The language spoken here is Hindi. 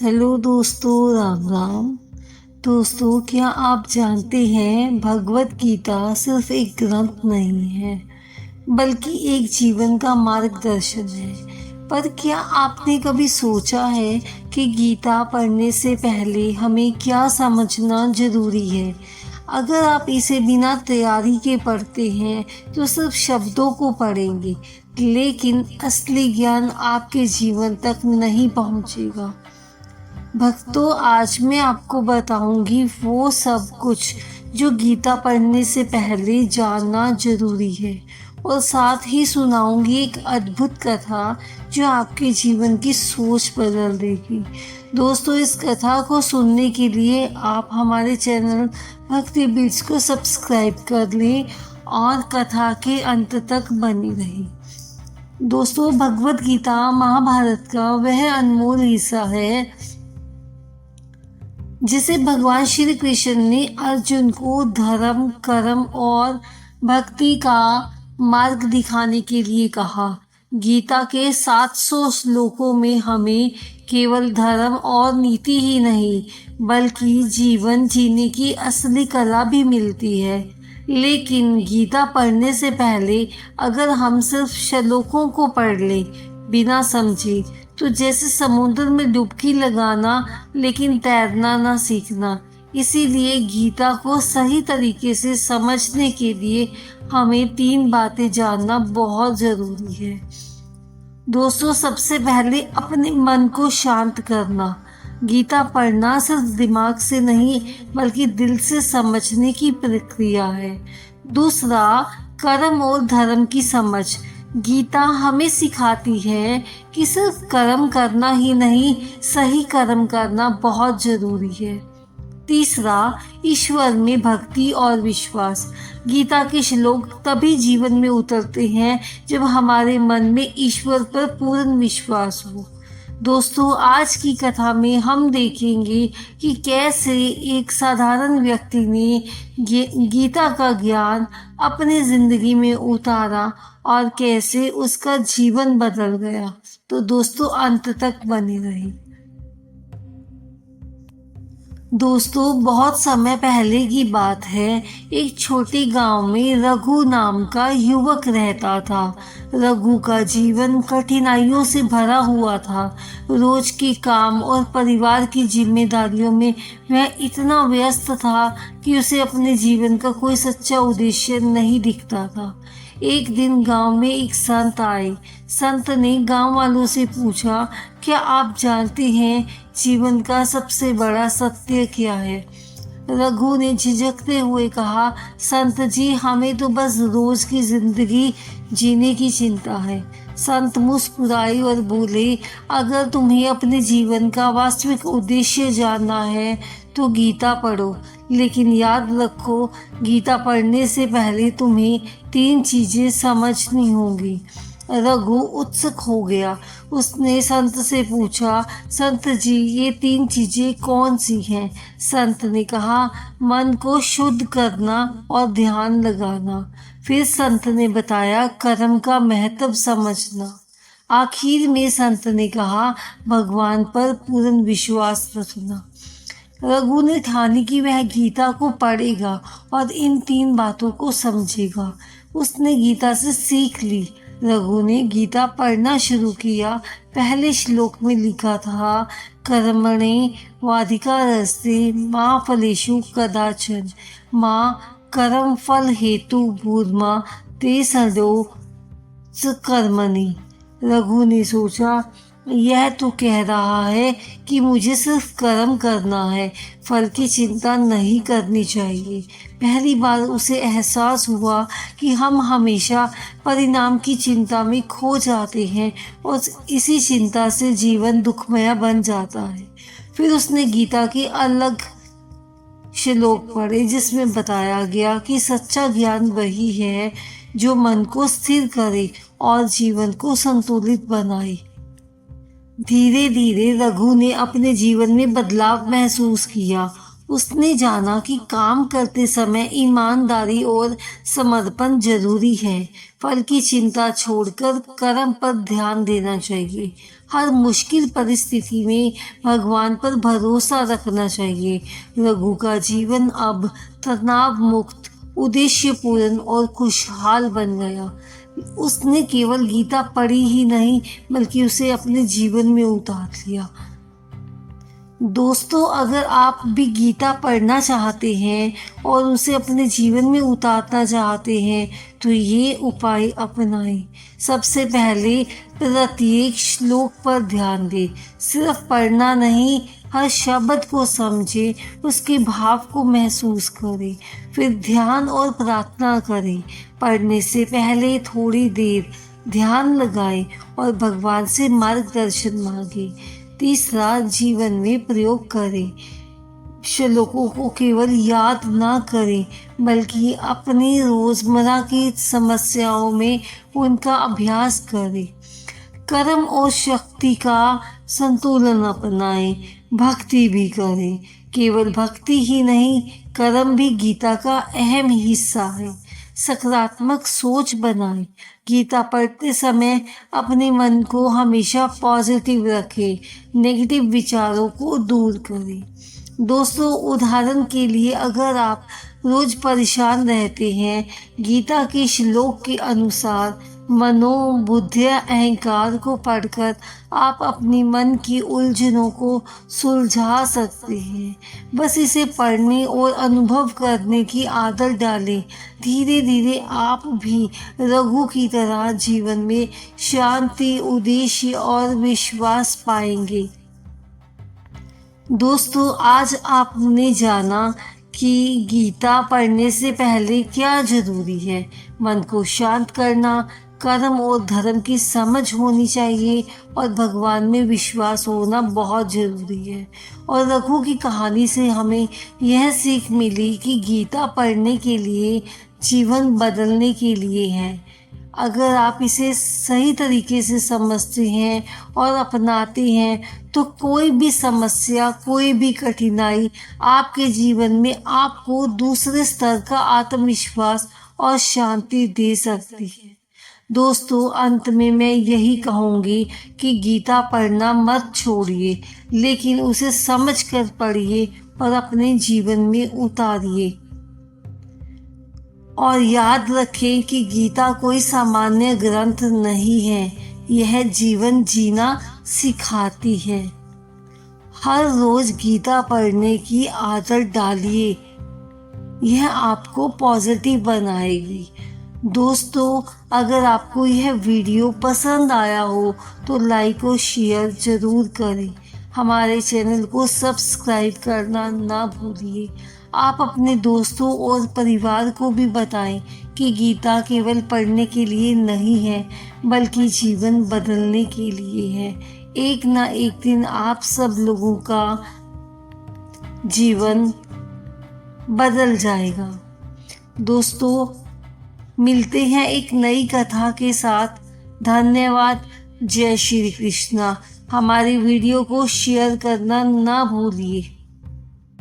हेलो दोस्तों, राम राम। दोस्तों, क्या आप जानते हैं भगवत गीता सिर्फ एक ग्रंथ नहीं है बल्कि एक जीवन का मार्गदर्शन है। पर क्या आपने कभी सोचा है कि गीता पढ़ने से पहले हमें क्या समझना जरूरी है? अगर आप इसे बिना तैयारी के पढ़ते हैं तो सिर्फ शब्दों को पढ़ेंगे, लेकिन असली ज्ञान आपके जीवन तक नहीं पहुंचेगा। भक्तों, आज मैं आपको बताऊंगी वो सब कुछ जो गीता पढ़ने से पहले जानना जरूरी है, और साथ ही सुनाऊंगी एक अद्भुत कथा जो आपके जीवन की सोच बदल देगी। दोस्तों, इस कथा को सुनने के लिए आप हमारे चैनल भक्ति बीट्स को सब्सक्राइब कर लें और कथा के अंत तक बनी रहें। दोस्तों, भगवत गीता महाभारत का वह अनमोल हिस्सा है जिसे भगवान श्री कृष्ण ने अर्जुन को धर्म, कर्म और भक्ति का मार्ग दिखाने के लिए कहा। गीता के 700 श्लोकों में हमें केवल धर्म और नीति ही नहीं बल्कि जीवन जीने की असली कला भी मिलती है। लेकिन गीता पढ़ने से पहले अगर हम सिर्फ श्लोकों को पढ़ लें बिना समझे, तो जैसे समुद्र में डुबकी लगाना लेकिन तैरना ना सीखना। इसीलिए गीता को सही तरीके से समझने के लिए हमें 3 बातें जानना बहुत जरूरी है। दोस्तों, सबसे पहले अपने मन को शांत करना। गीता पढ़ना सिर्फ दिमाग से नहीं बल्कि दिल से समझने की प्रक्रिया है। दूसरा, कर्म और धर्म की समझ। गीता हमें सिखाती है कि सिर्फ कर्म करना ही नहीं, सही कर्म करना बहुत जरूरी है। तीसरा, ईश्वर में भक्ति और विश्वास। गीता के श्लोक तभी जीवन में उतरते हैं जब हमारे मन में ईश्वर पर पूर्ण विश्वास हो। दोस्तों, आज की कथा में हम देखेंगे कि कैसे एक साधारण व्यक्ति ने गीता का ज्ञान अपनी जिंदगी में उतारा और कैसे उसका जीवन बदल गया। तो दोस्तों, अंत तक बने रहिए। दोस्तों, बहुत समय पहले की बात है। एक छोटे गांव में रघु नाम का युवक रहता था। रघु का जीवन कठिनाइयों से भरा हुआ था। रोज के काम और परिवार की जिम्मेदारियों में वह इतना व्यस्त था कि उसे अपने जीवन का कोई सच्चा उद्देश्य नहीं दिखता था। एक दिन गांव में एक संत आए। संत ने गांव वालों से पूछा, क्या आप जानते हैं जीवन का सबसे बड़ा सत्य क्या है? रघु ने झिझकते हुए कहा, संत जी, हमें तो बस रोज की जिंदगी जीने की चिंता है। संत मुस्कुराए और बोले, अगर तुम्हें अपने जीवन का वास्तविक उद्देश्य जानना है तो गीता पढ़ो, लेकिन याद रखो, गीता पढ़ने से पहले तुम्हें 3 चीजें समझनी होंगी। रघु उत्सुक हो गया। उसने संत से पूछा, संत जी, ये 3 चीजें कौन सी हैं? संत ने कहा, मन को शुद्ध करना और ध्यान लगाना। फिर संत ने बताया, कर्म का महत्व समझना। आखिर में संत ने कहा, भगवान पर पूर्ण विश्वास रखना। रघु ने ठानी कि वह गीता को पढ़ेगा और इन 3 बातों को समझेगा। उसने गीता से सीख ली। रघु ने गीता पढ़ना शुरू किया। पहले श्लोक में लिखा था, कर्मणे वाधिकारस्ते मां फलेषु कदाचन मां कर्म फल हेतु भूर्मा ते सदो कर्मणि। रघु ने सोचा, यह तो कह रहा है कि मुझे सिर्फ कर्म करना है, फल की चिंता नहीं करनी चाहिए। पहली बार उसे एहसास हुआ कि हम हमेशा परिणाम की चिंता में खो जाते हैं और इसी चिंता से जीवन दुखमय बन जाता है। फिर उसने गीता के अलग श्लोक पढ़े जिसमें बताया गया कि सच्चा ज्ञान वही है जो मन को स्थिर करे और जीवन को संतुलित बनाए। धीरे धीरे रघु ने अपने जीवन में बदलाव महसूस किया। उसने जाना कि काम करते समय ईमानदारी और समर्पण जरूरी है। फल की चिंता छोड़कर कर्म पर ध्यान देना चाहिए। हर मुश्किल परिस्थिति में भगवान पर भरोसा रखना चाहिए। रघु का जीवन अब तनाव मुक्त, उद्देश्यपूर्ण और खुशहाल बन गया। उसने केवल गीता पढ़ी ही नहीं बल्कि उसे अपने जीवन में उतार लिया। दोस्तों, अगर आप भी गीता पढ़ना चाहते हैं और उसे अपने जीवन में उतारना चाहते हैं तो ये उपाय अपनाएं। सबसे पहले प्रत्येक श्लोक पर ध्यान दें। सिर्फ पढ़ना नहीं, हर शब्द को समझें, उसके भाव को महसूस करें। फिर ध्यान और प्रार्थना करें। पढ़ने से पहले थोड़ी देर ध्यान लगाएं और भगवान से मार्गदर्शन मांगें। तीसरा, जीवन में प्रयोग करें। श्लोकों को केवल याद ना करें बल्कि अपनी रोजमर्रा की समस्याओं में उनका अभ्यास करें। कर्म और शक्ति का संतुलन अपनाएं। भक्ति भी करें। केवल भक्ति ही नहीं, कर्म भी गीता का अहम हिस्सा है। सकारात्मक सोच बनाएं। गीता पढ़ते समय अपने मन को हमेशा पॉजिटिव रखें। नेगेटिव विचारों को दूर करें। दोस्तों, उदाहरण के लिए अगर आप रोज परेशान रहते हैं, गीता के श्लोक के अनुसार मनोबुद्धि अहंकार को पढ़कर आप अपनी मन की उलझनों को सुलझा सकते हैं। बस इसे पढ़ने और अनुभव करने की आदत डालें। धीरे धीरे आप भी रघु की तरह जीवन में शांति, उद्देश्य और विश्वास पाएंगे। दोस्तों, आज आपने जाना कि गीता पढ़ने से पहले क्या जरूरी है। मन को शांत करना, कर्म और धर्म की समझ होनी चाहिए और भगवान में विश्वास होना बहुत ज़रूरी है। और रघु की कहानी से हमें यह सीख मिली कि गीता पढ़ने के लिए, जीवन बदलने के लिए है। अगर आप इसे सही तरीके से समझते हैं और अपनाते हैं तो कोई भी समस्या, कोई भी कठिनाई आपके जीवन में आपको दूसरे स्तर का आत्मविश्वास और शांति दे सकती है। दोस्तों, अंत में मैं यही कहूँगी कि गीता पढ़ना मत छोड़िए, लेकिन उसे समझकर पढ़िए और अपने जीवन में उतारिए। और याद रखें कि गीता कोई सामान्य ग्रंथ नहीं है, यह जीवन जीना सिखाती है। हर रोज गीता पढ़ने की आदत डालिए, यह आपको पॉजिटिव बनाएगी। दोस्तों, अगर आपको यह वीडियो पसंद आया हो तो लाइक और शेयर जरूर करें। हमारे चैनल को सब्सक्राइब करना ना भूलिए। आप अपने दोस्तों और परिवार को भी बताएं कि गीता केवल पढ़ने के लिए नहीं है बल्कि जीवन बदलने के लिए है। एक ना एक दिन आप सब लोगों का जीवन बदल जाएगा। दोस्तों, मिलते हैं एक नई कथा के साथ। धन्यवाद। जय श्री कृष्णा। हमारी वीडियो को शेयर करना ना भूलिए।